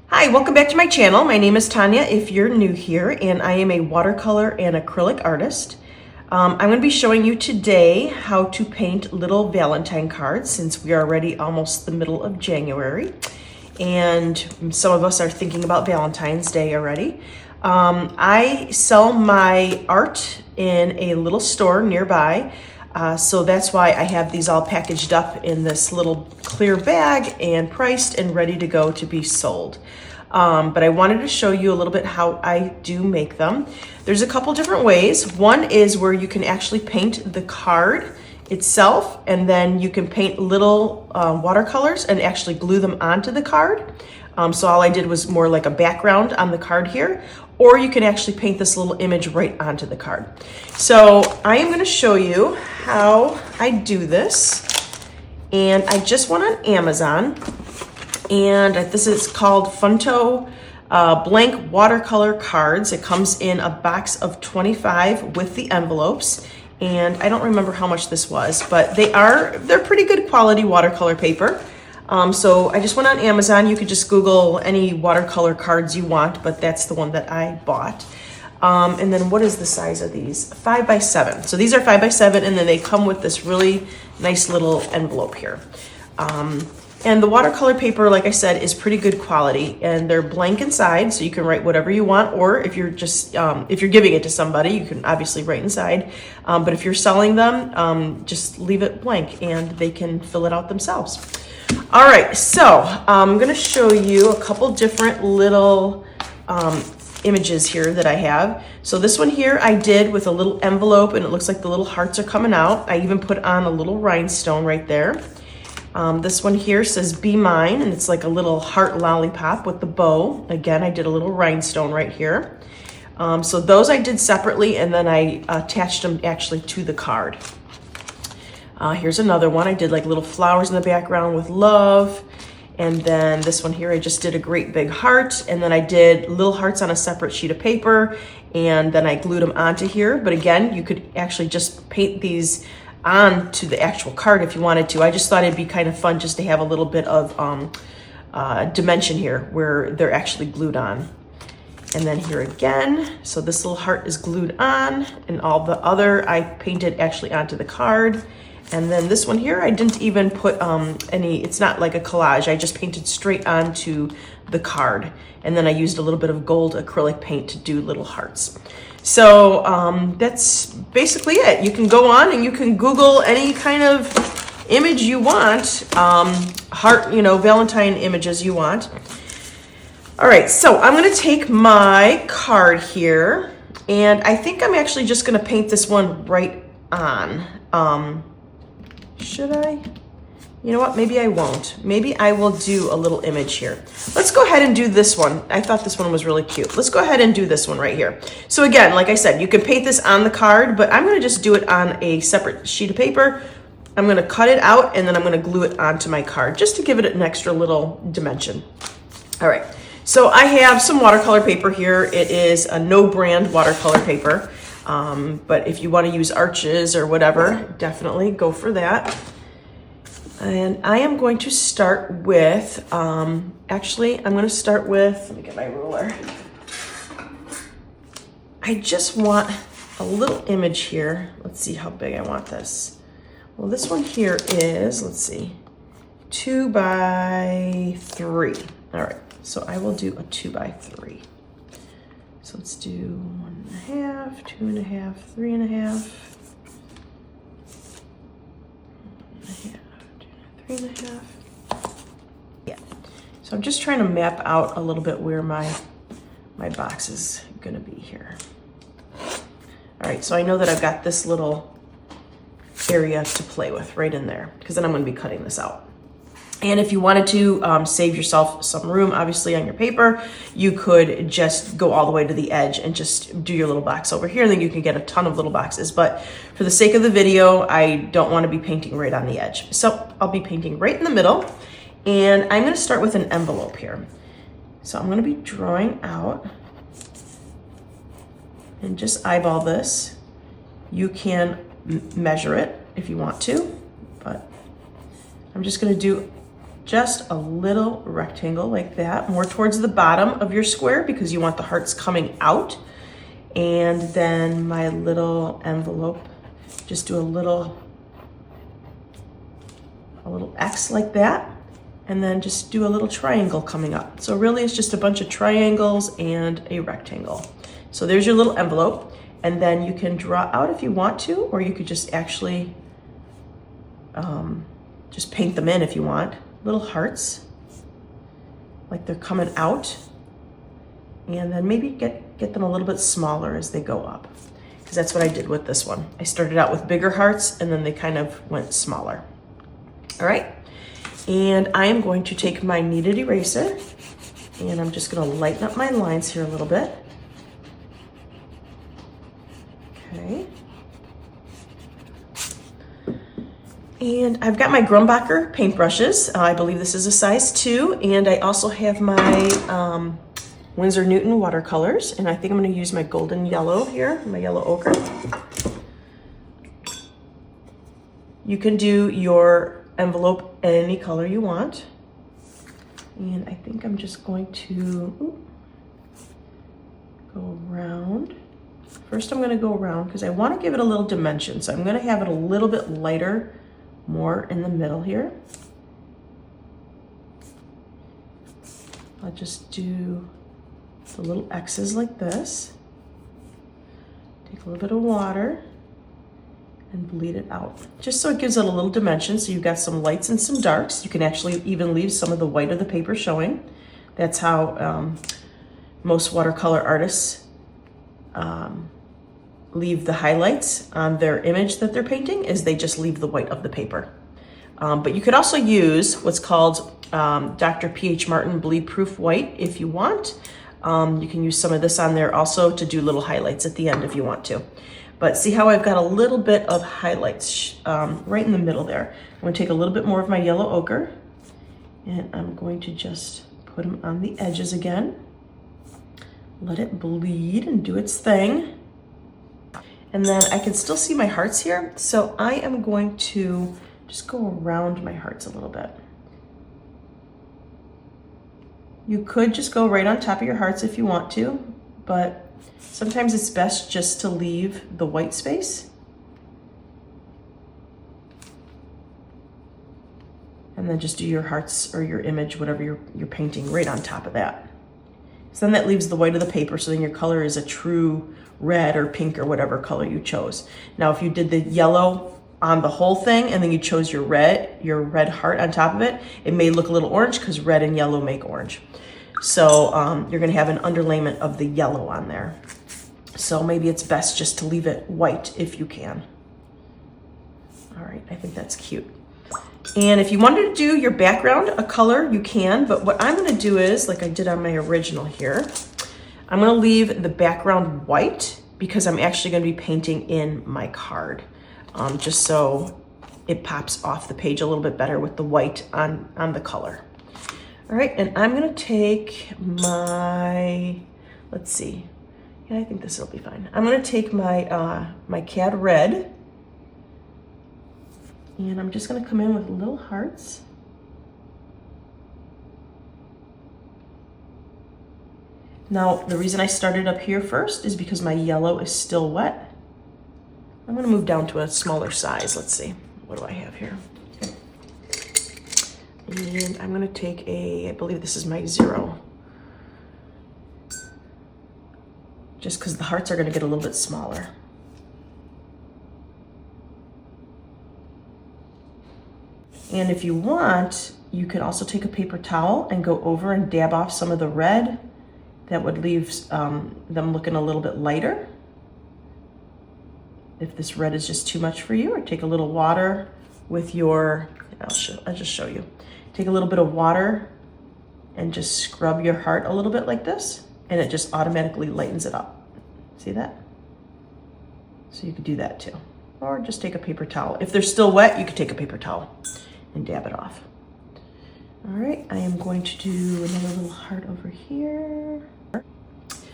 Hi, welcome back to my channel. My name is Tanya if you're new here, and I am a watercolor and acrylic artist. I'm going to be showing you today how to paint little Valentine cards since we are already almost the middle of January and some of us are thinking about Valentine's Day already. I sell my art in a little store nearby. So that's why I have these all packaged up in this little clear bag and priced and ready to go to be sold. But I wanted to show you a little bit how I do make them. There's a couple different ways. One is where you can actually paint the card itself, and then you can paint little watercolors and actually glue them onto the card. So all I did was more like a background on the card here, or you can actually paint this little image right onto the card. So I am going to show you how I do this, and I just went on Amazon, and this is called Funto blank watercolor cards. It comes in a box of 25 with the envelopes, and I don't remember how much this was, but they're pretty good quality watercolor paper. So I just went on Amazon. You could just Google any watercolor cards you want, but that's the one that I bought. And then what is the size of these? 5 by 7. So these are 5 by 7, and then they come with this really nice little envelope here. And the watercolor paper, like I said, is pretty good quality, and they're blank inside, so you can write whatever you want, or if you're just, if you're giving it to somebody, you can obviously write inside. But if you're selling them, just leave it blank and they can fill it out themselves. All right, so I'm gonna show you a couple different little images here that I have. So this one here I did with a little envelope, and it looks like the little hearts are coming out. I even put on a little rhinestone right there. This one here says "Be Mine," and it's like a little heart lollipop with the bow. Again, I did a little rhinestone right here. So those I did separately, and then I attached them actually to the card. Here's another one. I did like little flowers in the background with love. And then this one here, I just did a great big heart. And then I did little hearts on a separate sheet of paper. And then I glued them onto here. But again, you could actually just paint these onto the actual card if you wanted to. I just thought it'd be kind of fun just to have a little bit of dimension here where they're actually glued on. And then here again, so this little heart is glued on, and all the other I painted actually onto the card. And then this one here, I didn't even put it's not like a collage. I just painted straight onto the card. And then I used a little bit of gold acrylic paint to do little hearts. So that's basically it. You can go on and you can Google any kind of image you want, heart, Valentine images you want. All right, so I'm gonna take my card here, and I think I'm actually just gonna paint this one right on. Should I? You know what, maybe I won't. Maybe I will do a little image here. Let's go ahead and do this one. I thought this one was really cute. Let's go ahead and do this one right here. So again, like I said, you can paint this on the card, but I'm gonna just do it on a separate sheet of paper. I'm gonna cut it out, and then I'm gonna glue it onto my card just to give it an extra little dimension. All right, so I have some watercolor paper here. It is a no brand watercolor paper. But if you want to use Arches or whatever, definitely go for that. And I am going to start with, actually, I'm going to start with, let me get my ruler. I just want a little image here. Let's see how big I want this. Well, this one here is, let's see, 2 by 3. All right, so I will do a 2 by 3. So let's do 1.5, 2.5, 3.5, 1.5, 3.5. Yeah. So I'm just trying to map out a little bit where my box is gonna be here. All right, so I know that I've got this little area to play with right in there, because then I'm gonna be cutting this out. And if you wanted to save yourself some room, obviously, on your paper, you could just go all the way to the edge and just do your little box over here, and then you can get a ton of little boxes. But for the sake of the video, I don't want to be painting right on the edge. So I'll be painting right in the middle, and I'm going to start with an envelope here. So I'm going to be drawing out, and just eyeball this. You can measure it if you want to, but I'm just going to do just a little rectangle like that, more towards the bottom of your square because you want the hearts coming out. And then my little envelope, just do a little X like that, and then just do a little triangle coming up. So really it's just a bunch of triangles and a rectangle. So there's your little envelope, and then you can draw out if you want to, or you could just actually just paint them in if you want. Little hearts, like they're coming out, and then maybe get them a little bit smaller as they go up, because that's what I did with this one. I started out with bigger hearts, and then they kind of went smaller. All right, and I am going to take my kneaded eraser, and I'm just gonna lighten up my lines here a little bit. Okay. And I've got my Grumbacher paintbrushes. I believe this is a size 2, and I also have my Winsor Newton watercolors, and I think I'm gonna use my golden yellow here, my yellow ochre. You can do your envelope any color you want. And I think I'm just going to go around. First I'm gonna go around because I wanna give it a little dimension. So I'm gonna have it a little bit lighter, more in the middle here. I'll just do the little X's like this. Take a little bit of water and bleed it out, just so it gives it a little dimension. So you've got some lights and some darks. You can actually even leave some of the white of the paper showing. That's how most watercolor artists leave the highlights on their image that they're painting, is they just leave the white of the paper. But you could also use what's called Dr. P.H. Martin Bleed Proof White if you want. You can use some of this on there also to do little highlights at the end if you want to. But see how I've got a little bit of highlights right in the middle there. I'm gonna take a little bit more of my yellow ochre, and I'm going to just put them on the edges again. Let it bleed and do its thing. And then I can still see my hearts here, so I am going to just go around my hearts a little bit. You could just go right on top of your hearts if you want to, but sometimes it's best just to leave the white space. And then just do your hearts or your image, whatever you're painting, right on top of that. So then that leaves the white of the paper, so then your color is a true red or pink or whatever color you chose. Now, if you did the yellow on the whole thing and then you chose your red heart on top of it, it may look a little orange because red and yellow make orange. So you're gonna have an underlayment of the yellow on there. So maybe it's best just to leave it white if you can. All right, I think that's cute. And if you wanted to do your background a color, you can, but what I'm gonna do is, like I did on my original here, I'm gonna leave the background white because I'm actually gonna be painting in my card, just so it pops off the page a little bit better with the white on the color. All right, and I'm gonna take my, let's see, yeah, I think this will be fine. I'm gonna take my, my Cad Red, and I'm just gonna come in with little hearts. Now, the reason I started up here first is because my yellow is still wet. I'm gonna move down to a smaller size. Let's see, what do I have here? And I'm gonna take I believe this is my 0. Just because the hearts are gonna get a little bit smaller. And if you want, you could also take a paper towel and go over and dab off some of the red. That would leave them looking a little bit lighter. If this red is just too much for you, or take a little water with your, I'll just show you. Take a little bit of water and just scrub your heart a little bit like this, and it just automatically lightens it up. See that? So you could do that too. Or just take a paper towel. If they're still wet, you could take a paper towel and dab it off. All right, I am going to do another little heart over here.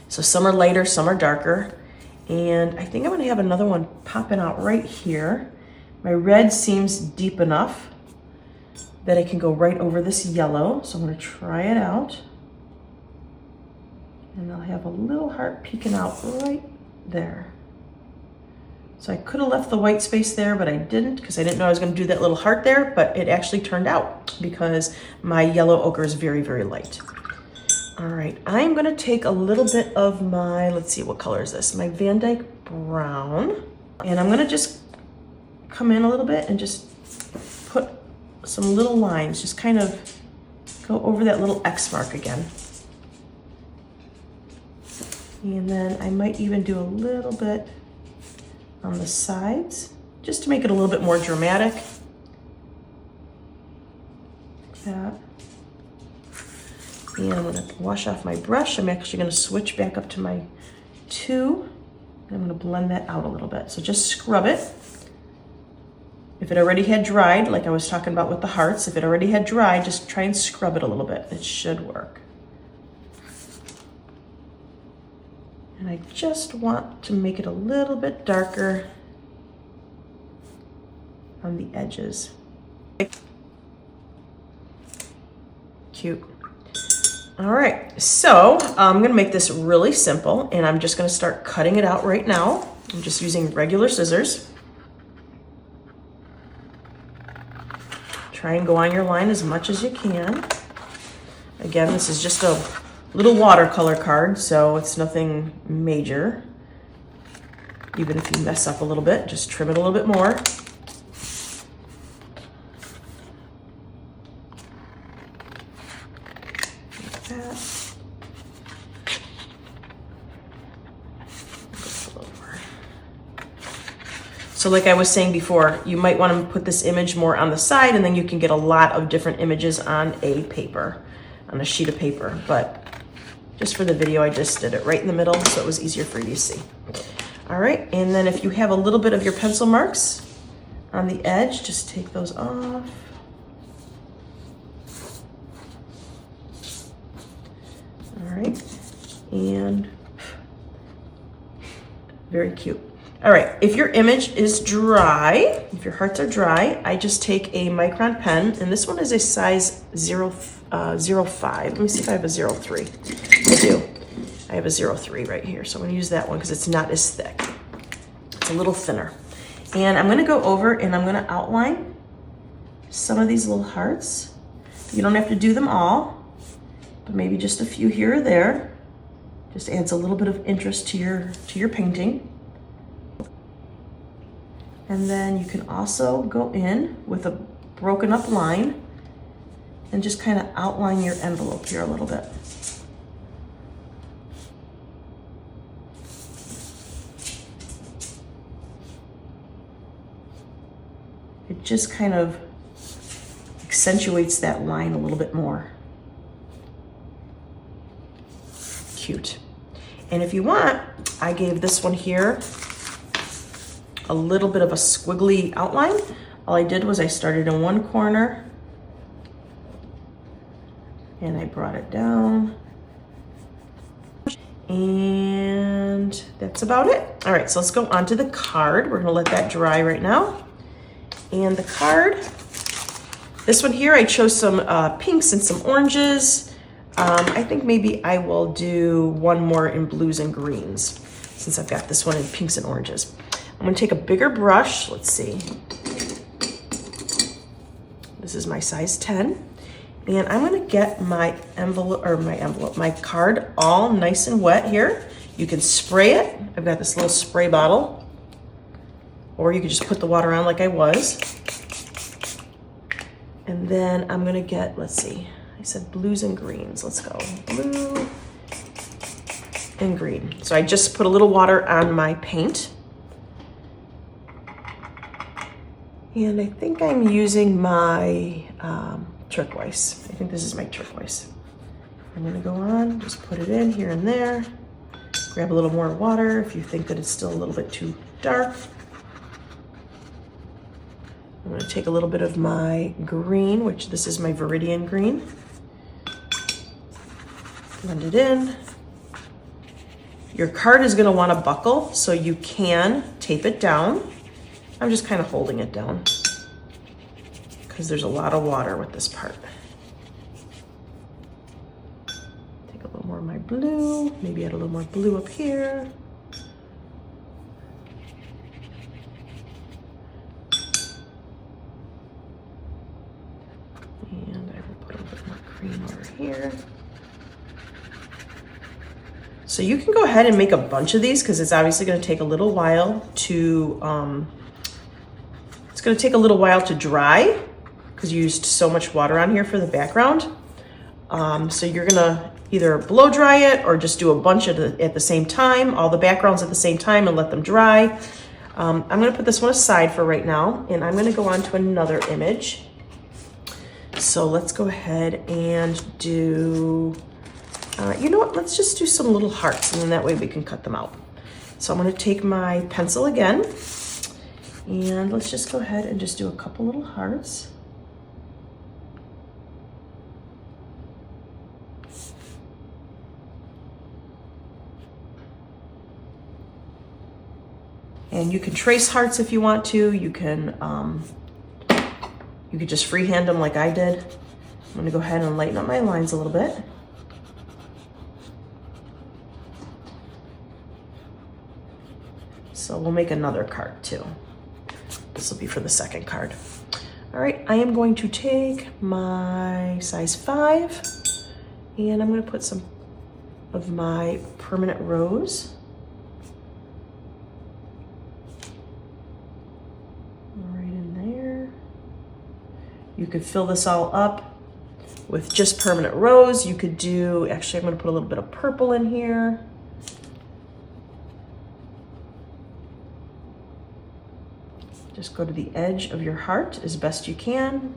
So some are lighter, some are darker. And I think I'm gonna have another one popping out right here. My red seems deep enough. that it can go right over this yellow. So I'm gonna try it out. And I'll have a little heart peeking out right there. So I could have left the white space there, but I didn't because I didn't know I was gonna do that little heart there, but it actually turned out because my yellow ochre is very, very light. All right, I'm gonna take a little bit of my, let's see, what color is this? My Van Dyke Brown. And I'm gonna just come in a little bit and just put some little lines, just kind of go over that little X mark again. And then I might even do a little bit on the sides, just to make it a little bit more dramatic. Like that. And I'm gonna wash off my brush. I'm actually gonna switch back up to my 2. And I'm gonna blend that out a little bit. So just scrub it. If it already had dried, like I was talking about with the hearts, if it already had dried, just try and scrub it a little bit. It should work. And I just want to make it a little bit darker on the edges. Cute. All right, so I'm gonna make this really simple and I'm just gonna start cutting it out right now. I'm just using regular scissors. Try and go on your line as much as you can. Again, this is just a little watercolor card, so it's nothing major. Even if you mess up a little bit, just trim it a little bit more. Like that. So like I was saying before, you might want to put this image more on the side and then you can get a lot of different images on a paper, on a sheet of paper. But just for the video, I just did it right in the middle so it was easier for you to see. All right, and then if you have a little bit of your pencil marks on the edge, just take those off. All right, and very cute. All right, if your image is dry, if your hearts are dry, I just take a micron pen, and this one is a size 0.05. Let me see if I have a 0.3. I do. I have a 0.3 right here, so I'm gonna use that one because it's not as thick. It's a little thinner. And I'm gonna go over and I'm gonna outline some of these little hearts. You don't have to do them all, but maybe just a few here or there. Just adds a little bit of interest to your painting. And then you can also go in with a broken up line and just kind of outline your envelope here a little bit. It just kind of accentuates that line a little bit more. Cute. And if you want, I gave this one here a little bit of a squiggly outline. All I did was I started in one corner and I brought it down. And that's about it. All right, so let's go on to the card. We're gonna let that dry right now. And the card, this one here, I chose some pinks and some oranges. I think maybe I will do one more in blues and greens since I've got this one in pinks and oranges. I'm gonna take a bigger brush. Let's see. This is my size 10. And I'm gonna get my my card all nice and wet here. You can spray it. I've got this little spray bottle. Or you could just put the water on like I was. And then I'm gonna get, let's see, I said blues and greens. Let's go, blue and green. So I just put a little water on my paint. And I think I'm using my turquoise. I think this is my turquoise. I'm gonna go on, just put it in here and there. Grab a little more water if you think that it's still a little bit too dark. I'm gonna take a little bit of my green, which this is my Viridian green. Blend it in. Your card is gonna wanna buckle, so you can tape it down. I'm just kind of holding it down because because there's a lot of water with this part. Take a little more of my blue, maybe add a little more blue up here. And I will put a little more cream over here. So you can go ahead and make a bunch of these because it's obviously going to take a little while to dry because you used so much water on here for the background. So you're gonna either blow dry it or just do a bunch at the same time, all the backgrounds at the same time, and let them dry. I'm gonna put this one aside for right now, and I'm gonna go on to another image. So let's go ahead and do, you know what, let's just do some little hearts, and then that way we can cut them out. So I'm gonna take my pencil again, and let's just go ahead and just do a couple little hearts. And you can trace hearts if you want to. You could just freehand them like I did. I'm gonna go ahead and lighten up my lines a little bit. So we'll make another card too. This will be for the second card. All right, I am going to take my size 5 and I'm gonna put some of my permanent rose. Right in there. You could fill this all up with just permanent rose. You could do, actually I'm gonna put a little bit of purple in here. Just go to the edge of your heart as best you can.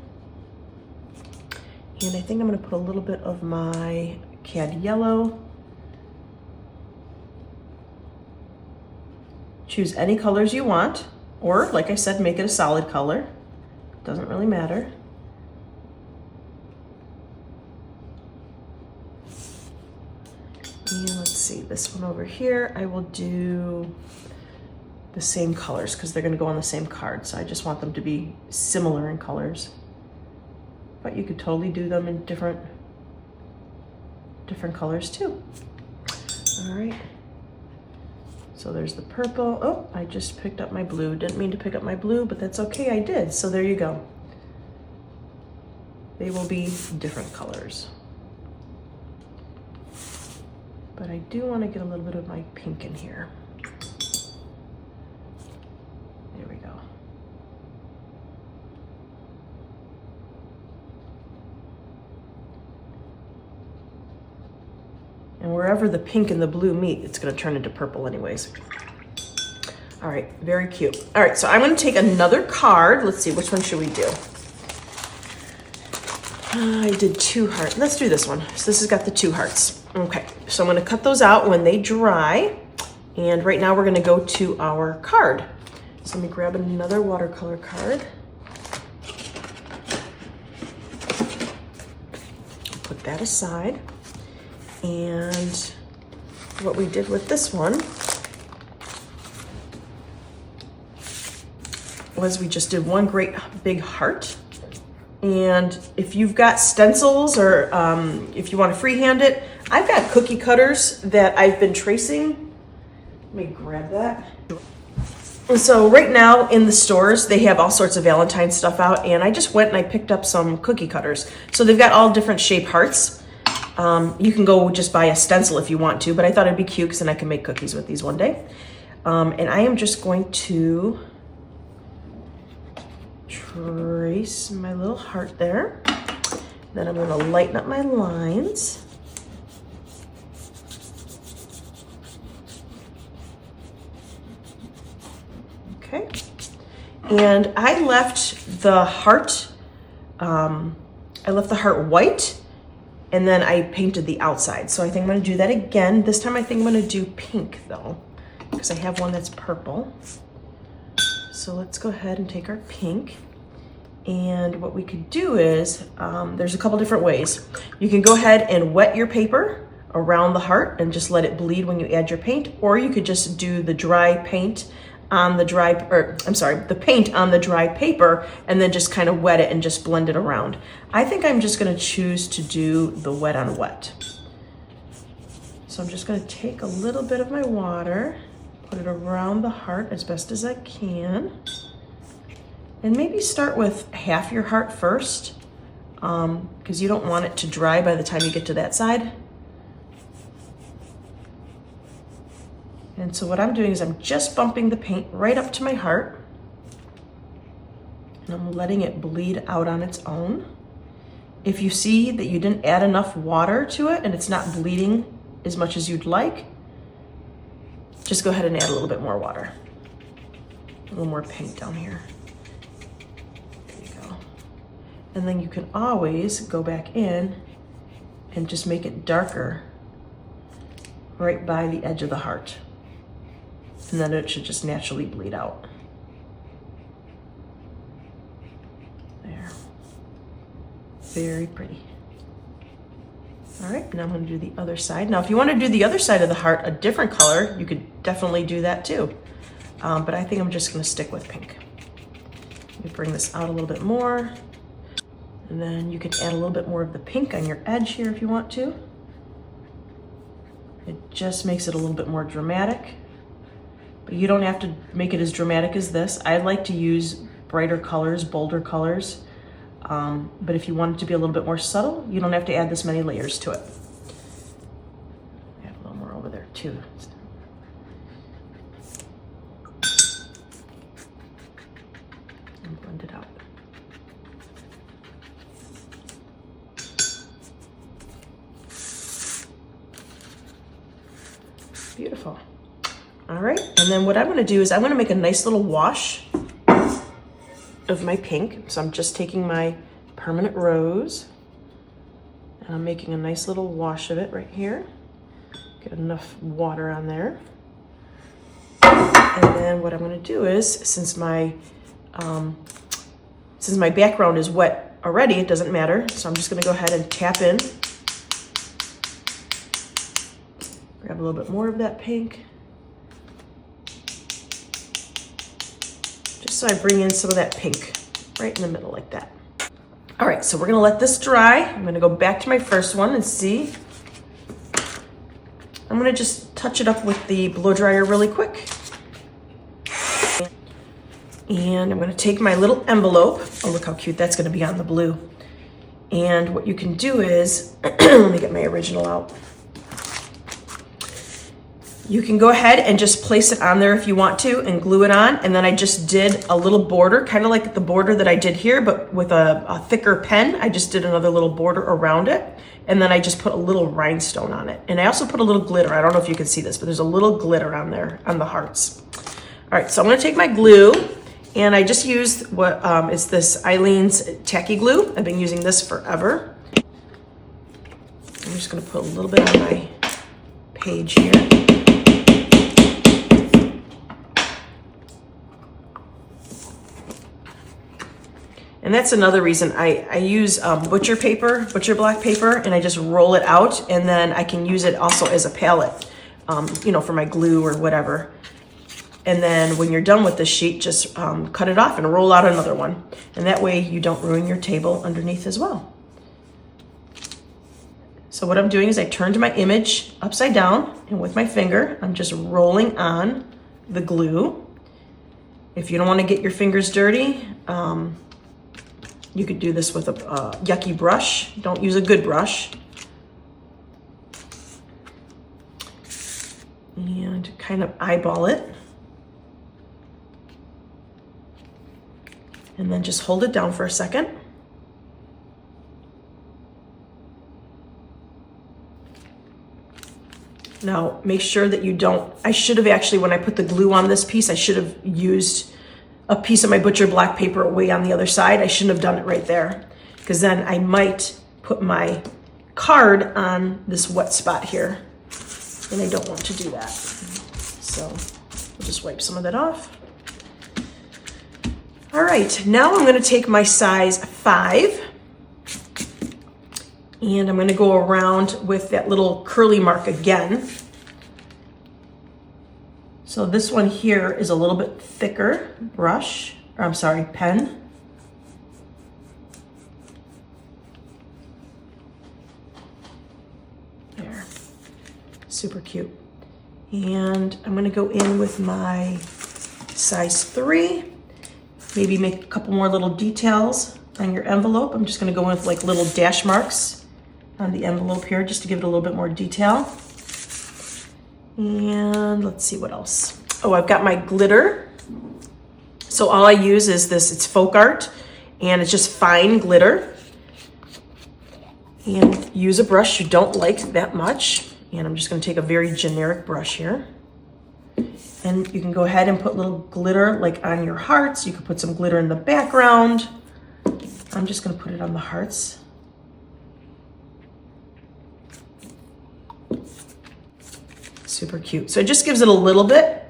And I think I'm gonna put a little bit of my cad yellow. Choose any colors you want, or like I said, make it a solid color. Doesn't really matter. And let's see, this one over here, I will do the same colors because they're going to go on the same card. So I just want them to be similar in colors. But you could totally do them in different colors too. All right. So there's the purple. Oh, I just picked up my blue. Didn't mean to pick up my blue, but that's okay, I did. So there you go. They will be different colors. But I do want to get a little bit of my pink in here. There we go. And wherever the pink and the blue meet, it's going to turn into purple anyways. All right, very cute. All right, so I'm going to take another card. Let's see, which one should we do? I did 2 hearts. Let's do this one. So this has got the 2 hearts. Okay, so I'm going to cut those out when they dry. And right now we're going to go to our card. So let me grab another watercolor card. Put that aside. And what we did with this one was we just did one great big heart. And if you've got stencils or if you want to freehand it, I've got cookie cutters that I've been tracing. Let me grab that. And so right now in the stores, they have all sorts of Valentine stuff out, and I just went and I picked up some cookie cutters. So they've got all different shape hearts. You can go just buy a stencil if you want to, but I thought it'd be cute because then I can make cookies with these one day. And I am just going to trace my little heart there. Then I'm going to lighten up my lines. Okay. And I left the heart, white, and then I painted the outside. So I think I'm gonna do that again. This time I think I'm gonna do pink though, because I have one that's purple. So let's go ahead and take our pink. And what we could do is, there's a couple different ways. You can go ahead and wet your paper around the heart and just let it bleed when you add your paint, or you could just do the dry paint on the dry, or I'm sorry, the paint on the dry paper, and then just kind of wet it and just blend it around. I think I'm just gonna choose to do the wet on wet. So I'm just gonna take a little bit of my water, put it around the heart as best as I can, and maybe start with half your heart first, because you don't want it to dry by the time you get to that side. And so what I'm doing is I'm just bumping the paint right up to my heart, and I'm letting it bleed out on its own. If you see that you didn't add enough water to it and it's not bleeding as much as you'd like, just go ahead and add a little bit more water. A little more paint down here. There you go. And then you can always go back in and just make it darker right by the edge of the heart. And then it should just naturally bleed out. There. Very pretty. All right, now I'm gonna do the other side. Now, if you wanna do the other side of the heart a different color, you could definitely do that too. But I think I'm just gonna stick with pink. Let me bring this out a little bit more. And then you can add a little bit more of the pink on your edge here if you want to. It just makes it a little bit more dramatic. But you don't have to make it as dramatic as this. I like to use brighter colors, bolder colors. But if you want it to be a little bit more subtle, you don't have to add this many layers to it. Add a little more over there too. And blend it out. Beautiful. All right, and then what I'm gonna do is I'm gonna make a nice little wash of my pink. So I'm just taking my permanent rose and I'm making a nice little wash of it right here. Get enough water on there. And then what I'm gonna do is, since my background is wet already, it doesn't matter. So I'm just gonna go ahead and tap in. Grab a little bit more of that pink. Just so I bring in some of that pink right in the middle like that. All right, so we're gonna let this dry. I'm gonna go back to my first one and see. I'm gonna just touch it up with the blow dryer really quick. And I'm gonna take my little envelope. Oh, look how cute that's gonna be on the blue. And what you can do is, let me get my original out. You can go ahead and just place it on there if you want to and glue it on. And then I just did a little border, kind of like the border that I did here, but with a thicker pen. I just did another little border around it. And then I just put a little rhinestone on it. And I also put a little glitter. I don't know if you can see this, but there's a little glitter on there on the hearts. All right, so I'm gonna take my glue and I just used what is this Eileen's Tacky Glue. I've been using this forever. I'm just gonna put a little bit on my page here. And that's another reason I use butcher black paper, and I just roll it out, and then I can use it also as a palette, you know, for my glue or whatever. And then when you're done with the sheet, just cut it off and roll out another one. And that way you don't ruin your table underneath as well. So what I'm doing is I turned my image upside down, and with my finger, I'm just rolling on the glue. If you don't want to get your fingers dirty, you could do this with a yucky brush. Don't use a good brush. And kind of eyeball it. And then just hold it down for a second. Now, make sure that you don't, I should have actually, when I put the glue on this piece, I should have used a piece of my butcher black paper away on the other side. I shouldn't have done it right there, because then I might put my card on this wet spot here, and I don't want to do that. So we'll just wipe some of that off. All right, now I'm gonna take my size 5, and I'm gonna go around with that little curly mark again. So this one here is a little bit thicker brush, or I'm sorry, pen. There, super cute. And I'm gonna go in with my size 3, maybe make a couple more little details on your envelope. I'm just gonna go in with like little dash marks on the envelope here just to give it a little bit more detail. And let's see what else. Oh, I've got my glitter. So all I use is this, it's folk art, and it's just fine glitter. And use a brush you don't like that much. And I'm just gonna take a very generic brush here. And you can go ahead and put little glitter like on your hearts. You could put some glitter in the background. I'm just gonna put it on the hearts. Super cute. So it just gives it a little bit,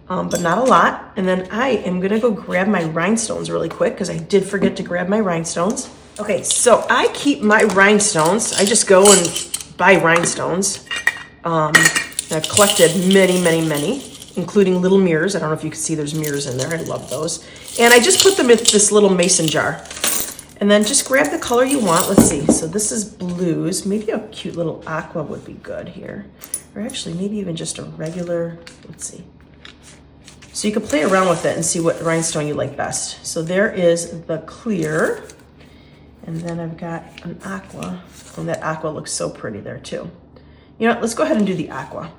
but not a lot. And then I am gonna go grab my rhinestones really quick because I did forget to grab my rhinestones. Okay, so I keep my rhinestones. I just go and buy rhinestones. I've collected many, including little mirrors. I don't know if you can see there's mirrors in there. I love those. And I just put them in this little mason jar. And then just grab the color you want. Let's see. So this is blues. Maybe a cute little aqua would be good here. Or actually, maybe even just a regular, let's see. So you can play around with it and see what rhinestone you like best. So there is the clear. And then I've got an aqua. And that aqua looks so pretty there too. You know what, let's go ahead and do the aqua.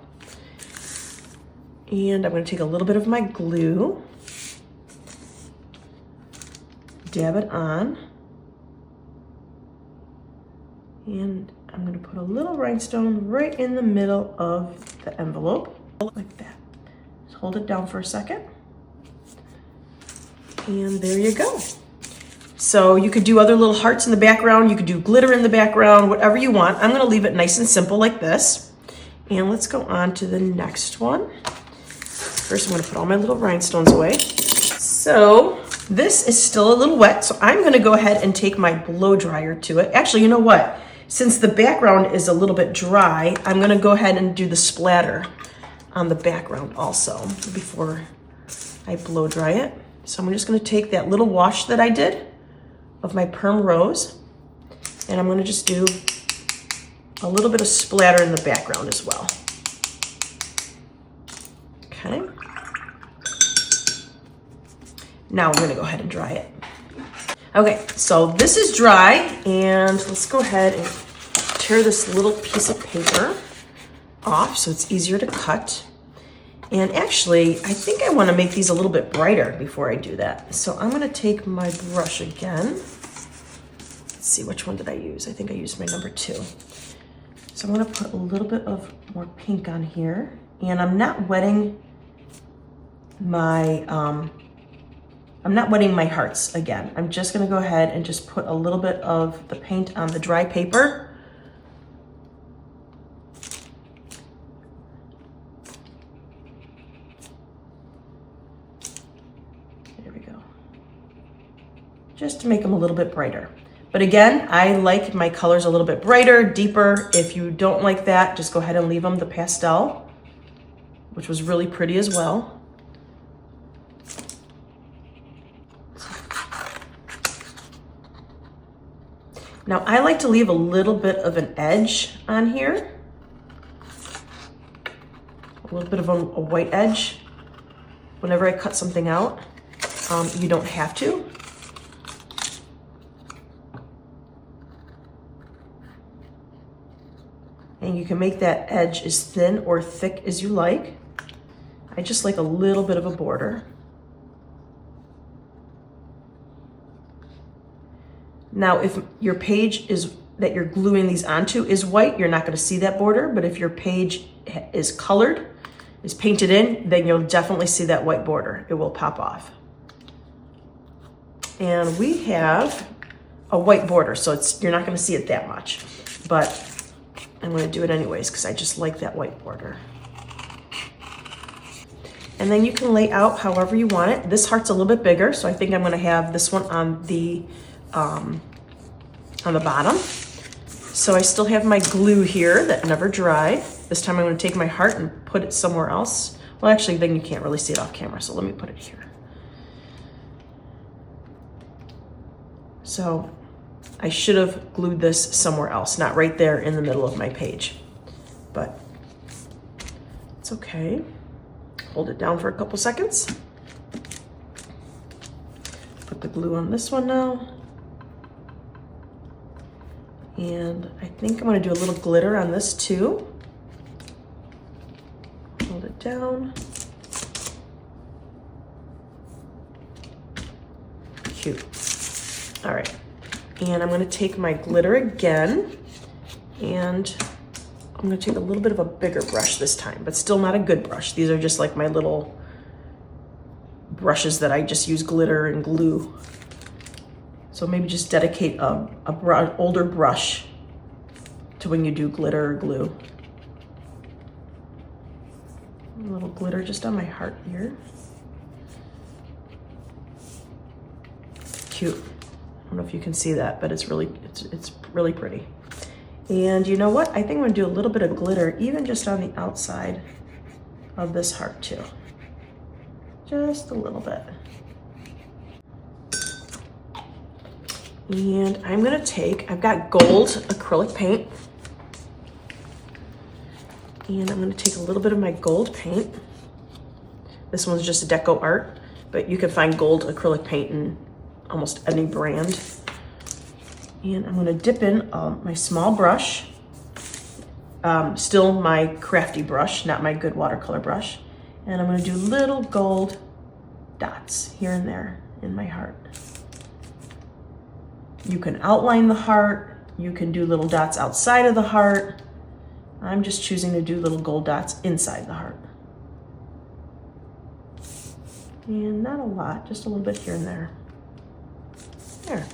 And I'm gonna take a little bit of my glue, dab it on, and I'm gonna put a little rhinestone right in the middle of the envelope, like that. Just hold it down for a second. And there you go. So you could do other little hearts in the background, you could do glitter in the background, whatever you want. I'm gonna leave it nice and simple like this. And let's go on to the next one. First, I'm gonna put all my little rhinestones away. So this is still a little wet, so I'm gonna go ahead and take my blow dryer to it. Actually, you know what? Since the background is a little bit dry, I'm gonna go ahead and do the splatter on the background also before I blow dry it. So I'm just gonna take that little wash that I did of my Perm Rose, and I'm gonna just do a little bit of splatter in the background as well. Okay. Now I'm gonna go ahead and dry it. Okay, so this is dry, and let's go ahead and tear this little piece of paper off so it's easier to cut. And actually, I think I wanna make these a little bit brighter before I do that. So I'm gonna take my brush again. Let's see, which one did I use? I think I used my number 2. So I'm gonna put a little bit of more pink on here, and I'm not wetting my hearts again. I'm just gonna go ahead and just put a little bit of the paint on the dry paper. There we go. Just to make them a little bit brighter. But again, I like my colors a little bit brighter, deeper. If you don't like that, just go ahead and leave them the pastel, which was really pretty as well. Now I like to leave a little bit of an edge on here, a little bit of a white edge. Whenever I cut something out, you don't have to. And you can make that edge as thin or thick as you like. I just like a little bit of a border. Now, if your page is that you're gluing these onto is white, you're not gonna see that border, but if your page is colored, is painted in, then you'll definitely see that white border. It will pop off. And we have a white border, so you're not gonna see it that much, but I'm gonna do it anyways because I just like that white border. And then you can lay out however you want it. This heart's a little bit bigger, so I think I'm gonna have this one on the bottom. So I still have my glue here that never dried. This time I'm gonna take my heart and put it somewhere else Well, actually, then you can't really see it off camera, so let me put it here. So I should have glued this somewhere else, not right there in the middle of my page, but it's okay. Hold it down for a couple seconds. Put the glue on this one now. And I think I'm gonna do a little glitter on this too. Hold it down. Cute. All right, and I'm gonna take my glitter again, and I'm gonna take a little bit of a bigger brush this time, but still not a good brush. These are just like my little brushes that I just use glitter and glue. So maybe just dedicate a older brush to when you do glitter or glue. A little glitter just on my heart here. Cute. I don't know if you can see that, but it's really pretty. And you know what? I think I'm gonna do a little bit of glitter even just on the outside of this heart too. Just a little bit. And I'm gonna take, I've got gold acrylic paint. And I'm gonna take a little bit of my gold paint. This one's just a Deco Art, but you can find gold acrylic paint in almost any brand. And I'm gonna dip in my small brush, still my crafty brush, not my good watercolor brush. And I'm gonna do little gold dots here and there in my heart. You can outline the heart, you can do little dots outside of the heart. I'm just choosing to do little gold dots inside the heart. And not a lot, just a little bit here and there. There.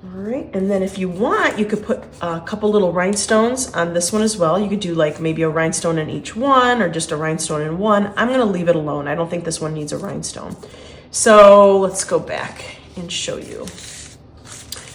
All right, and then if you want, you could put a couple little rhinestones on this one as well. You could do like maybe a rhinestone in each one or just a rhinestone in one. I'm gonna leave it alone. I don't think this one needs a rhinestone. So let's go back and show you.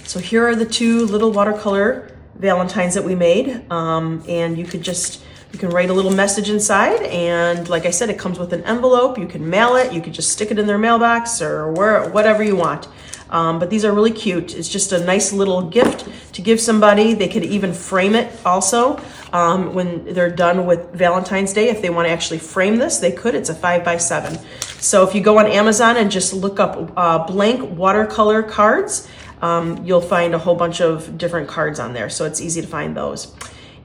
So here are the two little watercolor Valentines that we made. And you can write a little message inside. And like I said, it comes with an envelope. You can mail it. You could just stick it in their mailbox or whatever you want. But these are really cute. It's just a nice little gift to give somebody. They could even frame it also when they're done with Valentine's Day. If they want to actually frame this, they could. It's a 5x7. So if you go on Amazon and just look up blank watercolor cards, you'll find a whole bunch of different cards on there. So it's easy to find those.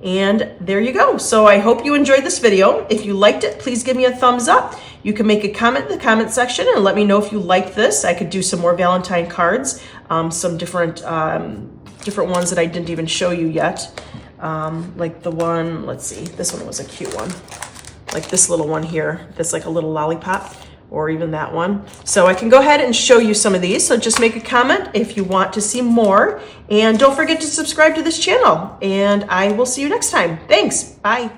And there you go. So I hope you enjoyed this video. If you liked it, please give me a thumbs up. You can make a comment in the comment section and let me know if you liked this. I could do some more Valentine cards, some different ones that I didn't even show you yet. Like the one, let's see, this one was a cute one. Like this little one here, that's like a little lollipop, or even that one. So I can go ahead and show you some of these. So just make a comment if you want to see more. And don't forget to subscribe to this channel. And I will see you next time. Thanks. Bye.